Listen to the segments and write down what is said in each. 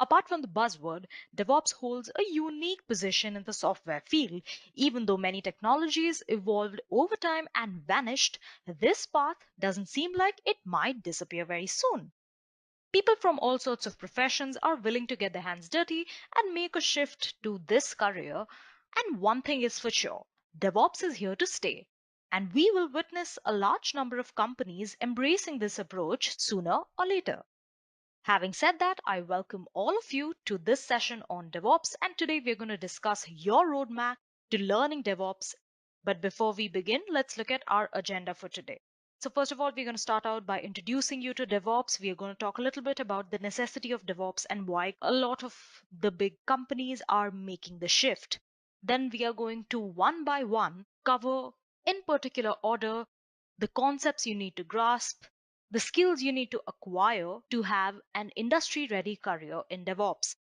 Apart from the buzzword, DevOps holds a unique position in the software field. Even though many technologies evolved over time and vanished, this path doesn't seem like it might disappear very soon. People from all sorts of professions are willing to get their hands dirty and make a shift to this career. And one thing is for sure, DevOps is here to stay. And we will witness a large number of companies embracing this approach sooner or later. Having said that, I welcome all of you to this session on DevOps, and today we're going to discuss your roadmap to learning DevOps. But before we begin, let's look at our agenda for today. So, first of all, we're going to start out by introducing you to DevOps. We are going to talk a little bit about the necessity of DevOps and why a lot of the big companies are making the shift. Then, we are going to one by one cover in particular order the concepts you need to grasp, the skills you need to acquire to have an industry ready career in DevOps.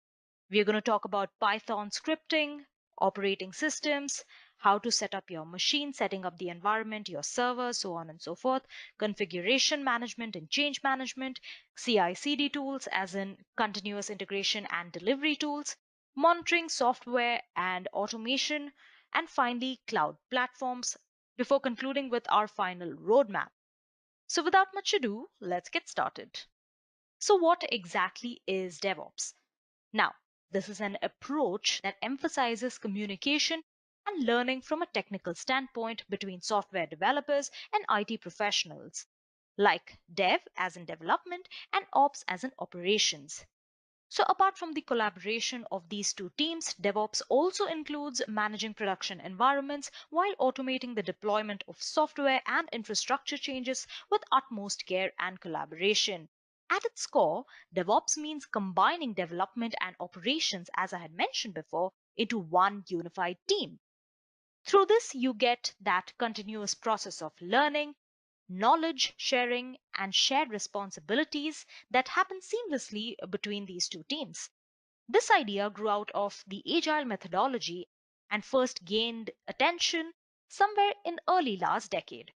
We are going to talk about Python scripting, operating systems, how to set up your machine, setting up the environment, your server, so on and so forth, configuration management and change management, CI CD tools, as in continuous integration and delivery tools, monitoring software and automation, and finally, cloud platforms, before concluding with our final roadmap. So, without much ado, let's get started. So, what exactly is DevOps? Now, this is an approach that emphasizes communication and learning from a technical standpoint between software developers and IT professionals, like dev as in development and ops as in operations. So, apart from the collaboration of these two teams, DevOps also includes managing production environments while automating the deployment of software and infrastructure changes with utmost care and collaboration. At its core, DevOps means combining development and operations, as I had mentioned before, into one unified team. Through this, you get that continuous process of learning, knowledge sharing, and shared responsibilities that happen seamlessly between these two teams. This idea grew out of the agile methodology and first gained attention somewhere in early last decade.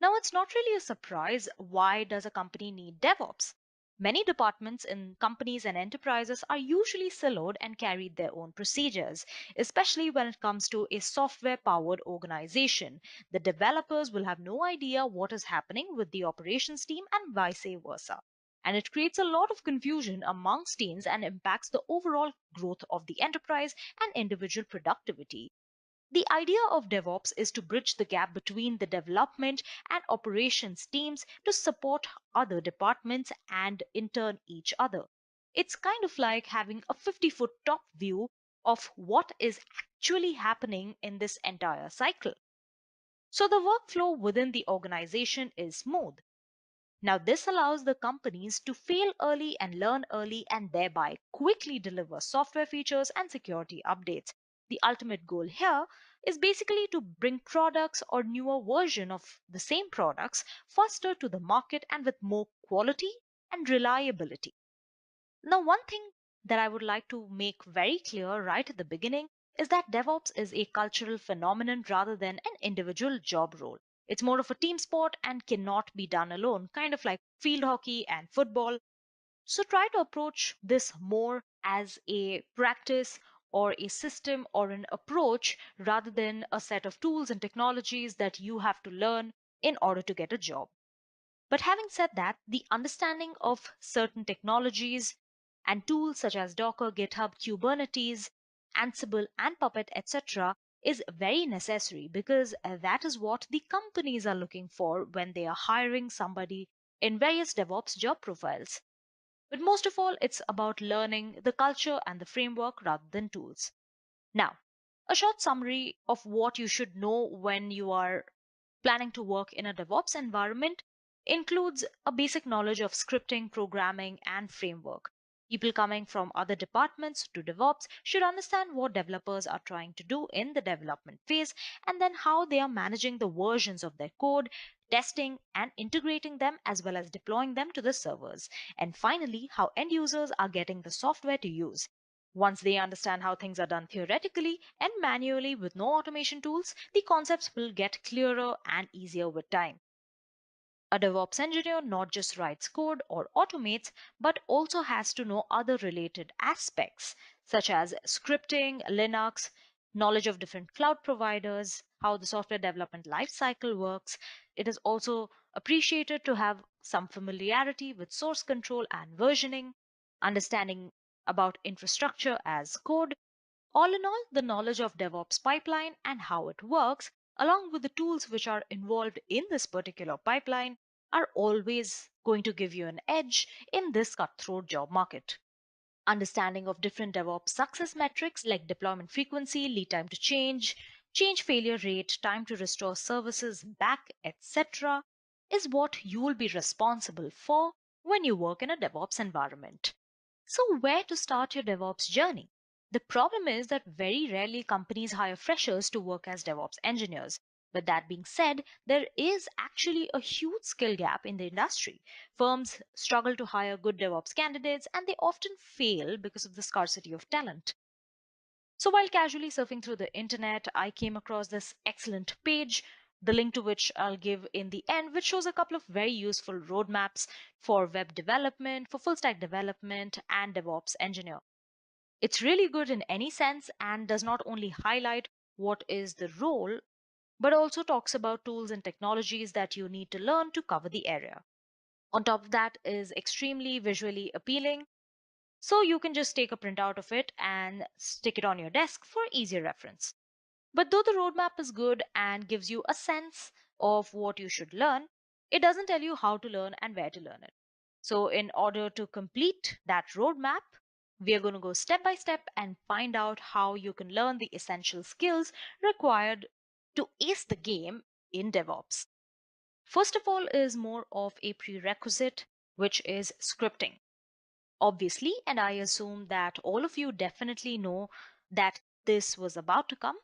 Now, it's not really a surprise why does a company need DevOps? Many departments in companies and enterprises are usually siloed and carry their own procedures, especially when it comes to a software powered organization. The developers will have no idea what is happening with the operations team and vice versa. And it creates a lot of confusion amongst teams and impacts the overall growth of the enterprise and individual productivity. The idea of DevOps is to bridge the gap between the development and operations teams to support other departments and in turn each other. It's kind of like having a 50-foot top view of what is actually happening in this entire cycle. So the workflow within the organization is smooth. Now, this allows the companies to fail early and learn early and thereby quickly deliver software features and security updates. The ultimate goal here is basically to bring products or newer version of the same products faster to the market and with more quality and reliability. Now, one thing that I would like to make very clear right at the beginning is that DevOps is a cultural phenomenon rather than an individual job role. It's more of a team sport and cannot be done alone, kind of like field hockey and football. So try to approach this more as a practice or a system or an approach rather than a set of tools and technologies that you have to learn in order to get a job. But having said that, the understanding of certain technologies and tools such as Docker, GitHub, Kubernetes, Ansible, and Puppet, etc., is very necessary because that is what the companies are looking for when they are hiring somebody in various DevOps job profiles. But most of all, it's about learning the culture and the framework rather than tools. Now, a short summary of what you should know when you are planning to work in a DevOps environment includes a basic knowledge of scripting, programming, and framework. People coming from other departments to DevOps should understand what developers are trying to do in the development phase and then how they are managing the versions of their code, testing and integrating them as well as deploying them to the servers. And finally, how end users are getting the software to use. Once they understand how things are done theoretically and manually with no automation tools, the concepts will get clearer and easier with time. A DevOps engineer not just writes code or automates, but also has to know other related aspects, such as scripting, Linux, knowledge of different cloud providers, how the software development lifecycle works. It is also appreciated to have some familiarity with source control and versioning, understanding about infrastructure as code. All in all, the knowledge of DevOps pipeline and how it works, along with the tools which are involved in this particular pipeline, are always going to give you an edge in this cutthroat job market. Understanding of different DevOps success metrics like deployment frequency, lead time to change failure rate, time to restore services back, etc., is what you will be responsible for when you work in a DevOps environment. So, where to start your DevOps journey? The problem is that very rarely companies hire freshers to work as DevOps engineers. But that being said, there is actually a huge skill gap in the industry. Firms struggle to hire good DevOps candidates and they often fail because of the scarcity of talent. So while casually surfing through the internet, I came across this excellent page, the link to which I'll give in the end, which shows a couple of very useful roadmaps for web development, for full stack development, and DevOps engineer. It's really good in any sense and does not only highlight what is the role, but also talks about tools and technologies that you need to learn to cover the area. On top of that is extremely visually appealing, so you can just take a printout of it and stick it on your desk for easier reference. But though the roadmap is good and gives you a sense of what you should learn, it doesn't tell you how to learn and where to learn it. So, in order to complete that roadmap, we are going to go step by step and find out how you can learn the essential skills required to ace the game in DevOps. First of all, is more of a prerequisite, which is scripting. Obviously, and I assume that all of you definitely know that this was about to come.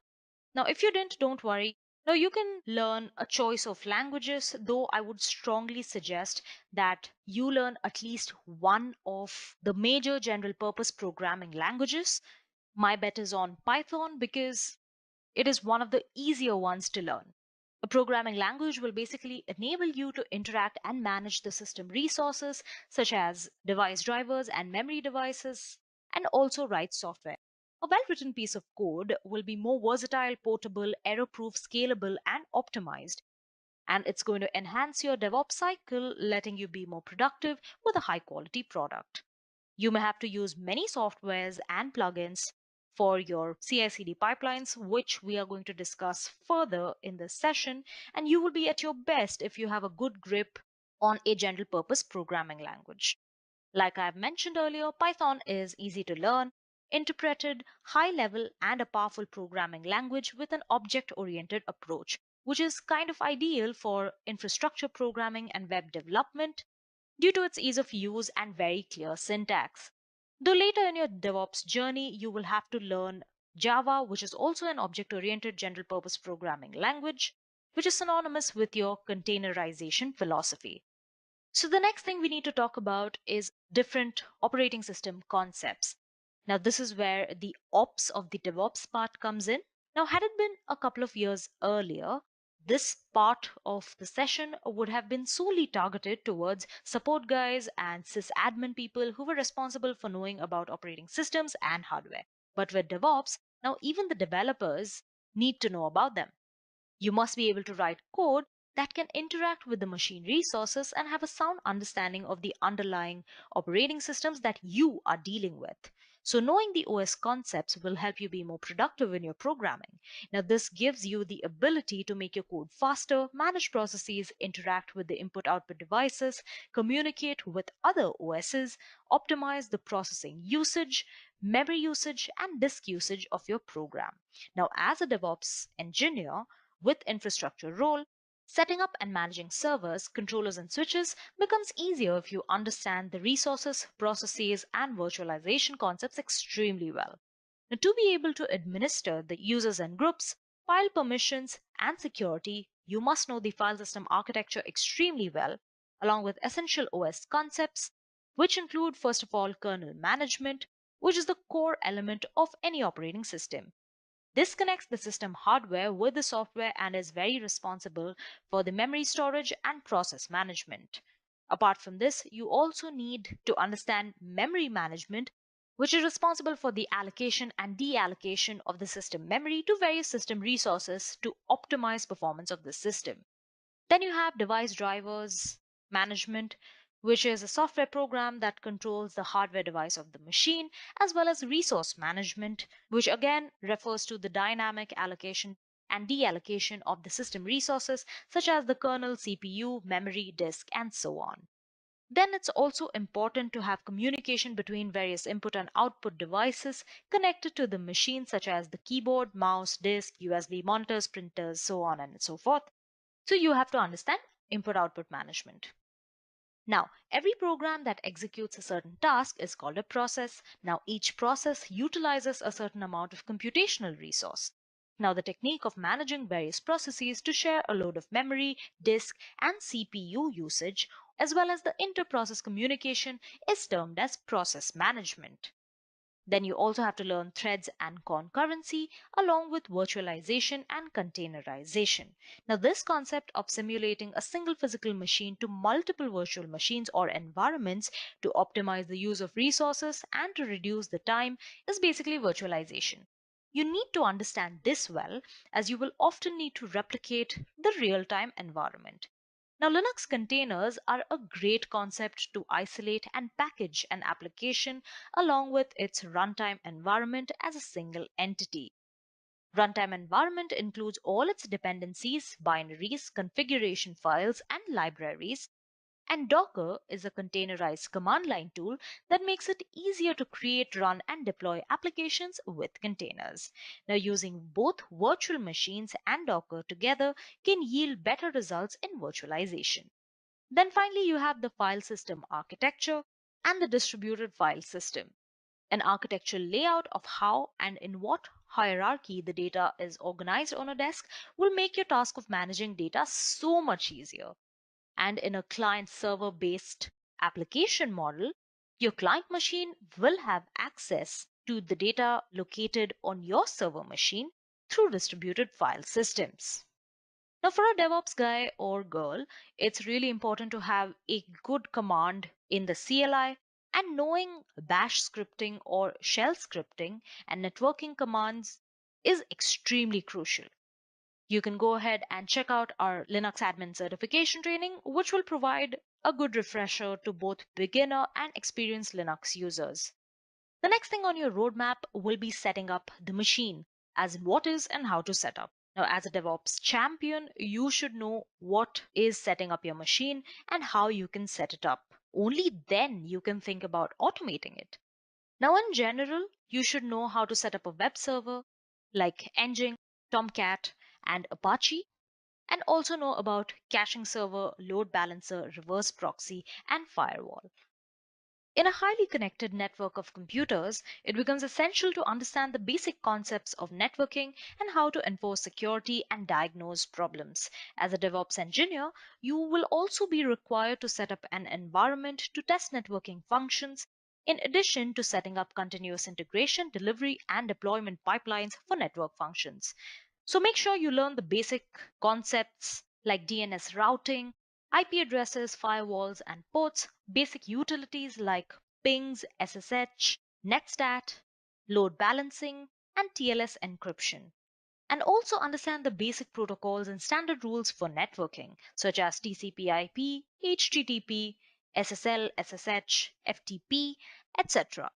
Now, if you didn't, don't worry. Now, you can learn a choice of languages, though I would strongly suggest that you learn at least one of the major general purpose programming languages. My bet is on Python because it is one of the easier ones to learn. A programming language will basically enable you to interact and manage the system resources, such as device drivers and memory devices, and also write software. A well written piece of code will be more versatile, portable, error proof, scalable, and optimized. And it's going to enhance your DevOps cycle, letting you be more productive with a high quality product. You may have to use many softwares and plugins for your CI/CD pipelines, which we are going to discuss further in this session. And you will be at your best if you have a good grip on a general purpose programming language. Like I've mentioned earlier, Python is easy to learn, interpreted, high level, and a powerful programming language with an object oriented approach, which is kind of ideal for infrastructure programming and web development due to its ease of use and very clear syntax. Though later in your DevOps journey, you will have to learn Java, which is also an object oriented general purpose programming language, which is synonymous with your containerization philosophy. So, the next thing we need to talk about is different operating system concepts. Now, this is where the ops of the DevOps part comes in. Now, had it been a couple of years earlier, this part of the session would have been solely targeted towards support guys and sysadmin people who were responsible for knowing about operating systems and hardware. But with DevOps, now even the developers need to know about them. You must be able to write code that can interact with the machine resources and have a sound understanding of the underlying operating systems that you are dealing with. So, knowing the OS concepts will help you be more productive in your programming. Now, this gives you the ability to make your code faster, manage processes, interact with the input output devices, communicate with other OSs, optimize the processing usage, memory usage, and disk usage of your program. Now, as a DevOps engineer, with infrastructure role, setting up and managing servers, controllers, and switches becomes easier if you understand the resources, processes, and virtualization concepts extremely well. Now, to be able to administer the users and groups, file permissions, and security, you must know the file system architecture extremely well, along with essential OS concepts, which include, first of all, kernel management, which is the core element of any operating system. This connects the system hardware with the software and is very responsible for the memory storage and process management. Apart from this, you also need to understand memory management, which is responsible for the allocation and deallocation of the system memory to various system resources to optimize performance of the system. Then you have device drivers management, which is a software program that controls the hardware device of the machine, as well as resource management, which again refers to the dynamic allocation and deallocation of the system resources, such as the kernel, CPU, memory, disk, and so on. Then it's also important to have communication between various input and output devices connected to the machine, such as the keyboard, mouse, disk, USB monitors, printers, so on and so forth. So you have to understand input output management. Now, every program that executes a certain task is called a process. Now, each process utilizes a certain amount of computational resource. Now, the technique of managing various processes to share a load of memory, disk, and CPU usage, as well as the inter-process communication, is termed as process management. Then you also have to learn threads and concurrency along with virtualization and containerization. Now, this concept of simulating a single physical machine to multiple virtual machines or environments to optimize the use of resources and to reduce the time is basically virtualization. You need to understand this well, as you will often need to replicate the real time environment. Now, Linux containers are a great concept to isolate and package an application along with its runtime environment as a single entity. Runtime environment includes all its dependencies, binaries, configuration files, and libraries. And Docker is a containerized command line tool that makes it easier to create, run, and deploy applications with containers. Now, using both virtual machines and Docker together can yield better results in virtualization. Then finally, you have the file system architecture and the distributed file system. An architectural layout of how and in what hierarchy the data is organized on a disk will make your task of managing data so much easier. And in a client server based application model, your client machine will have access to the data located on your server machine through distributed file systems. Now, for a DevOps guy or girl, it's really important to have a good command in the CLI, and knowing bash scripting or shell scripting and networking commands is extremely crucial. You can go ahead and check out our Linux admin certification training, which will provide a good refresher to both beginner and experienced Linux users. The next thing on your roadmap will be setting up the machine, as in what is and how to set up. Now, as a DevOps champion, you should know what is setting up your machine and how you can set it up. Only then you can think about automating it. Now, in general, you should know how to set up a web server like Nginx, Tomcat, and Apache, and also know about caching server, load balancer, reverse proxy, and firewall. In a highly connected network of computers, it becomes essential to understand the basic concepts of networking and how to enforce security and diagnose problems. As a DevOps engineer, you will also be required to set up an environment to test networking functions, in addition to setting up continuous integration, delivery, and deployment pipelines for network functions. So make sure you learn the basic concepts like DNS routing, IP addresses, firewalls, and ports, basic utilities like pings, SSH, netstat, load balancing, and TLS encryption. And also understand the basic protocols and standard rules for networking, such as TCP/IP, HTTP, SSL, SSH, FTP, etc.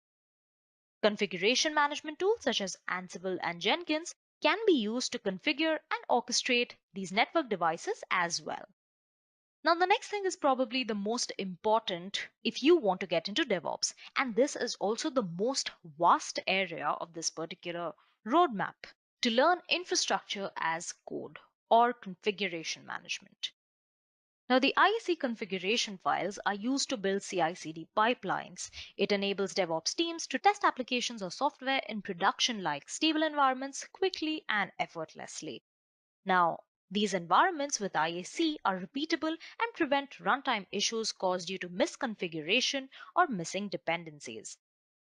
Configuration management tools such as Ansible and Jenkins can be used to configure and orchestrate these network devices as well. Now, the next thing is probably the most important if you want to get into DevOps, and this is also the most vast area of this particular roadmap, to learn infrastructure as code or configuration management. Now, the IAC configuration files are used to build CI/CD pipelines. It enables DevOps teams to test applications or software in production like stable environments quickly and effortlessly. Now, these environments with IAC are repeatable and prevent runtime issues caused due to misconfiguration or missing dependencies.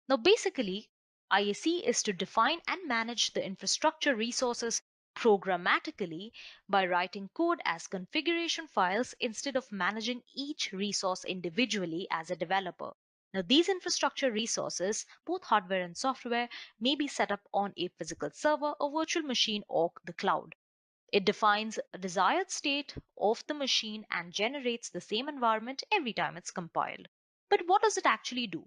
Now, basically, IAC is to define and manage the infrastructure resources programmatically by writing code as configuration files instead of managing each resource individually as a developer. Now, these infrastructure resources, both hardware and software, may be set up on a physical server, a virtual machine, or the cloud. It defines a desired state of the machine and generates the same environment every time it's compiled. But what does it actually do?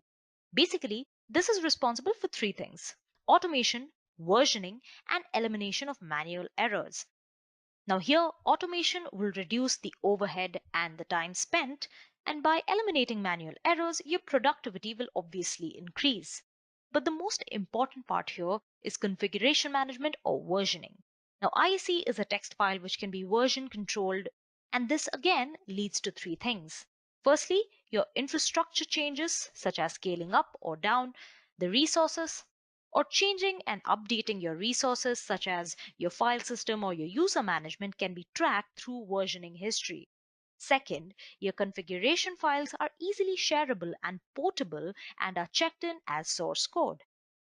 Basically, this is responsible for three things: automation, versioning, and elimination of manual errors. Now, here, automation will reduce the overhead and the time spent, and by eliminating manual errors, your productivity will obviously increase. But the most important part here is configuration management or versioning. Now, IAC is a text file which can be version controlled, and this again leads to three things. Firstly, your infrastructure changes, such as scaling up or down the resources, or changing and updating your resources, such as your file system or your user management, can be tracked through versioning history. Second, your configuration files are easily shareable and portable and are checked in as source code.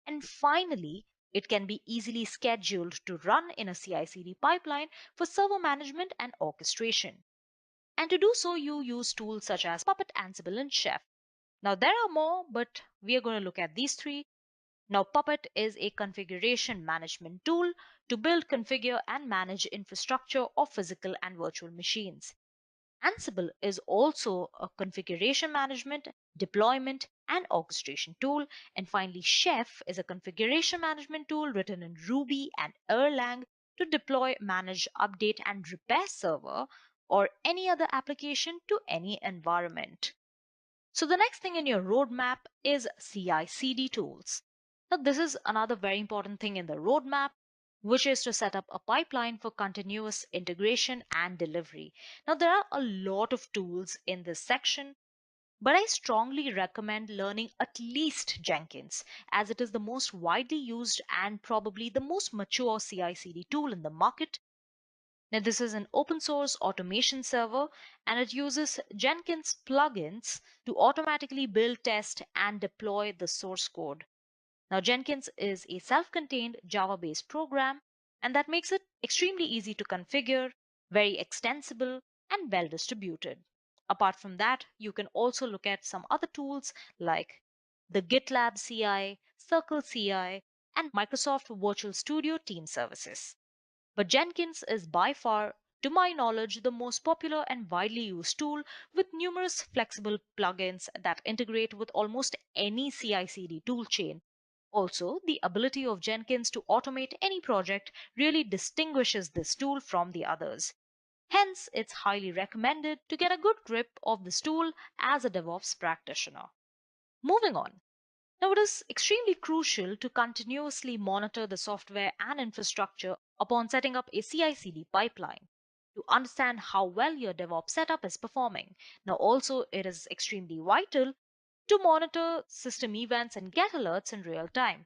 And finally, it can be easily scheduled to run in a CI CD pipeline for server management and orchestration. And to do so, you use tools such as Puppet, Ansible, and Chef. Now, there are more, but we are going to look at these three. Now, Puppet is a configuration management tool to build, configure, and manage infrastructure of physical and virtual machines. Ansible is also a configuration management, deployment, and orchestration tool. And finally, Chef is a configuration management tool written in Ruby and Erlang to deploy, manage, update, and repair server or any other application to any environment. So the next thing in your roadmap is CI/CD tools. Now, this is another very important thing in the roadmap, which is to set up a pipeline for continuous integration and delivery. Now, there are a lot of tools in this section, but I strongly recommend learning at least Jenkins, as it is the most widely used and probably the most mature CI/CD tool in the market. Now, this is an open source automation server and it uses Jenkins plugins to automatically build, test, and deploy the source code. Now, Jenkins is a self contained Java based program, and that makes it extremely easy to configure, very extensible, and well distributed. Apart from that, you can also look at some other tools like the GitLab CI, Circle CI, and Microsoft Virtual Studio Team Services. But Jenkins is by far, to my knowledge, the most popular and widely used tool with numerous flexible plugins that integrate with almost any CI CD toolchain. Also, the ability of Jenkins to automate any project really distinguishes this tool from the others. Hence, it's highly recommended to get a good grip of this tool as a DevOps practitioner. Moving on. Now, it is extremely crucial to continuously monitor the software and infrastructure upon setting up a CI CD pipeline to understand how well your DevOps setup is performing. Now, also, it is extremely vital to monitor system events and get alerts in real time.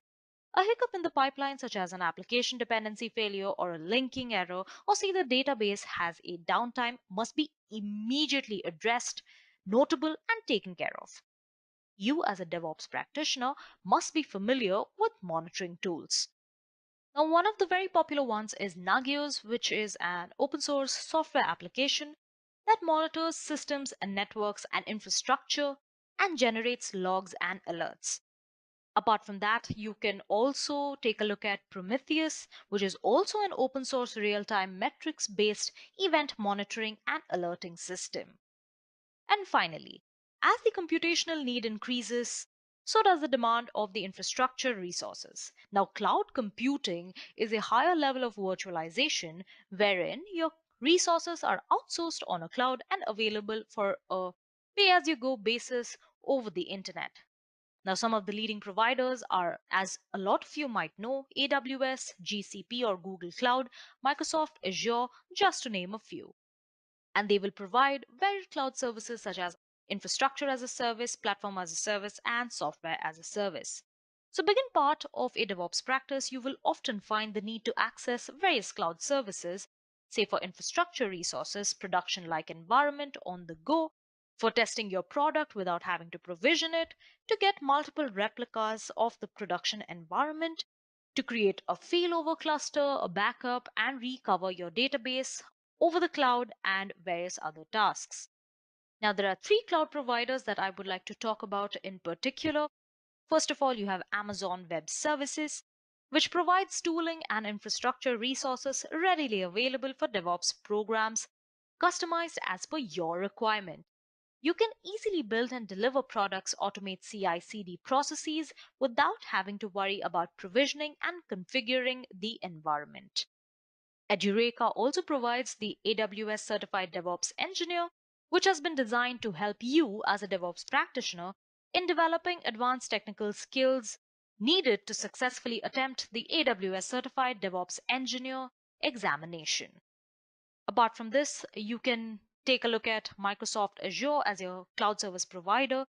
A hiccup in the pipeline, such as an application dependency failure or a linking error, or say the database has a downtime, must be immediately addressed, notable, and taken care of. You, as a DevOps practitioner, must be familiar with monitoring tools. Now, one of the very popular ones is Nagios, which is an open source software application that monitors systems and networks and infrastructure and generates logs and alerts. Apart from that, you can also take a look at Prometheus, which is also an open source real time metrics based event monitoring and alerting system. And finally, as the computational need increases, so does the demand of the infrastructure resources. Now, cloud computing is a higher level of virtualization wherein your resources are outsourced on a cloud and available for a pay as you go basis over the internet. Now, some of the leading providers are, as a lot of you might know, AWS, GCP or Google Cloud, Microsoft Azure, just to name a few, and they will provide varied cloud services such as infrastructure as a service, platform as a service, and software as a service. So, begin part of a DevOps practice, you will often find the need to access various cloud services, say for infrastructure resources, production like environment on the go, for testing your product without having to provision it, to get multiple replicas of the production environment, to create a failover cluster, a backup, and recover your database over the cloud, and various other tasks. Now, there are three cloud providers that I would like to talk about in particular. First of all, you have Amazon Web Services, which provides tooling and infrastructure resources readily available for DevOps programs customized as per your requirement. You can easily build and deliver products, automate CI/CD processes without having to worry about provisioning and configuring the environment. Edureka also provides the AWS Certified DevOps Engineer, which has been designed to help you as a DevOps practitioner in developing advanced technical skills needed to successfully attempt the AWS Certified DevOps Engineer examination. Apart from this, you can take a look at Microsoft Azure as your cloud service provider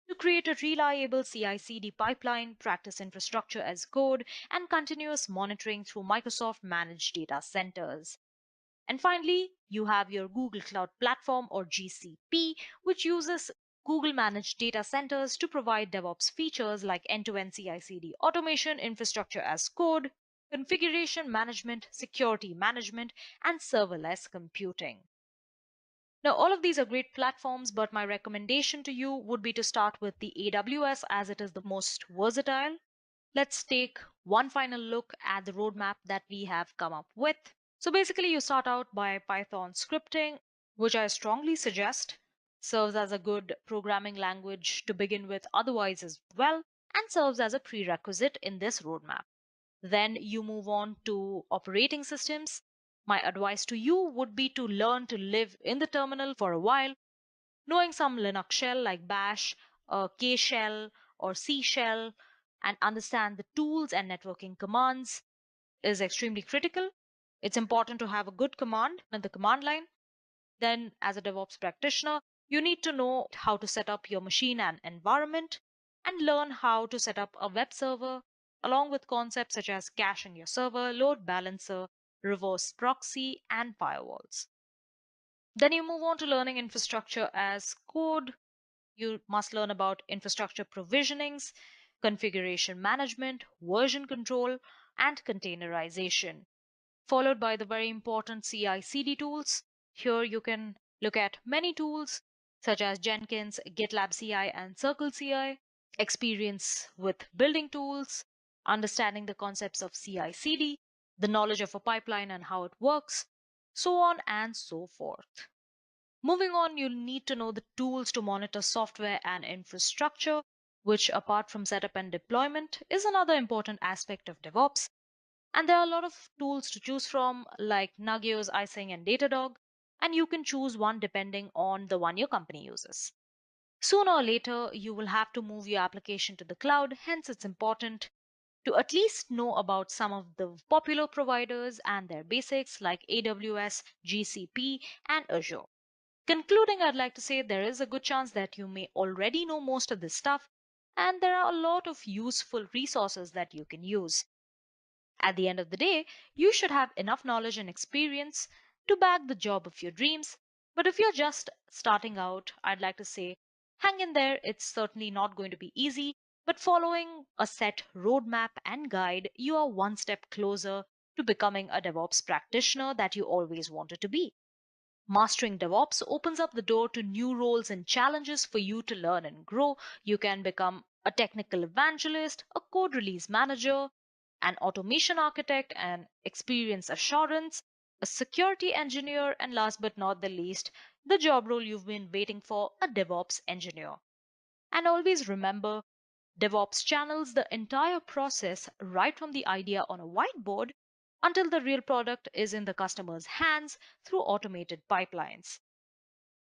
to create a reliable CI/CD pipeline, practice infrastructure as code, and continuous monitoring through Microsoft managed data centers. And finally, you have your Google Cloud Platform or GCP, which uses Google managed data centers to provide DevOps features like end-to-end CI/CD automation, infrastructure as code, configuration management, security management, and serverless computing. Now, all of these are great platforms, but my recommendation to you would be to start with the AWS as it is the most versatile. Let's take one final look at the roadmap that we have come up with. So basically, you start out by Python scripting, which I strongly suggest serves as a good programming language to begin with, otherwise, as well, and serves as a prerequisite in this roadmap. Then you move on to operating systems. My advice to you would be to learn to live in the terminal for a while, knowing some Linux shell like Bash, K shell, or C shell, and understand the tools and networking commands is extremely critical. It's important to have a good command in the command line. Then, as a DevOps practitioner, you need to know how to set up your machine and environment and learn how to set up a web server, along with concepts such as caching your server, load balancer, reverse proxy, and firewalls. Then you move on to learning infrastructure as code. You must learn about infrastructure provisionings, configuration management, version control, and containerization, followed by the very important CI/CD tools. Here you can look at many tools such as Jenkins, GitLab CI, and Circle CI, experience with building tools, understanding the concepts of CI/CD, the knowledge of a pipeline and how it works, so on and so forth. Moving on, you'll need to know the tools to monitor software and infrastructure, which, apart from setup and deployment, is another important aspect of DevOps. And there are a lot of tools to choose from, like Nagios, Icing, and Datadog, and you can choose one depending on the one your company uses. Sooner or later, you will have to move your application to the cloud, hence, it's important to at least know about some of the popular providers and their basics like AWS, GCP, and Azure. Concluding, I'd like to say there is a good chance that you may already know most of this stuff, and there are a lot of useful resources that you can use. At the end of the day, you should have enough knowledge and experience to bag the job of your dreams. But if you're just starting out, I'd like to say hang in there. It's certainly not going to be easy, but following a set roadmap and guide, you are one step closer to becoming a DevOps practitioner that you always wanted to be. Mastering DevOps opens up the door to new roles and challenges for you to learn and grow. You can become a technical evangelist, a code release manager, an automation architect, an experience assurance, a security engineer, and last but not the least, the job role you've been waiting for, a DevOps engineer. And always remember, DevOps channels the entire process right from the idea on a whiteboard until the real product is in the customer's hands through automated pipelines.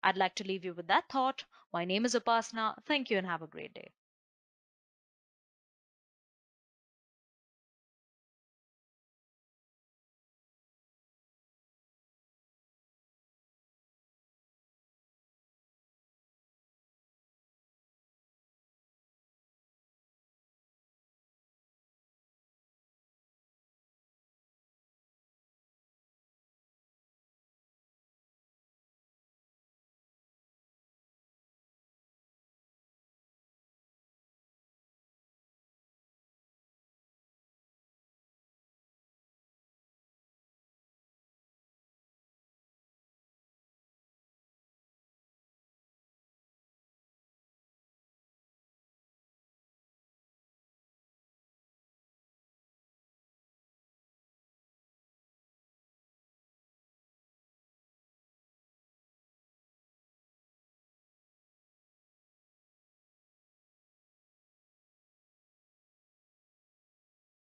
I'd like to leave you with that thought. My name is Upasana. Thank you and have a great day.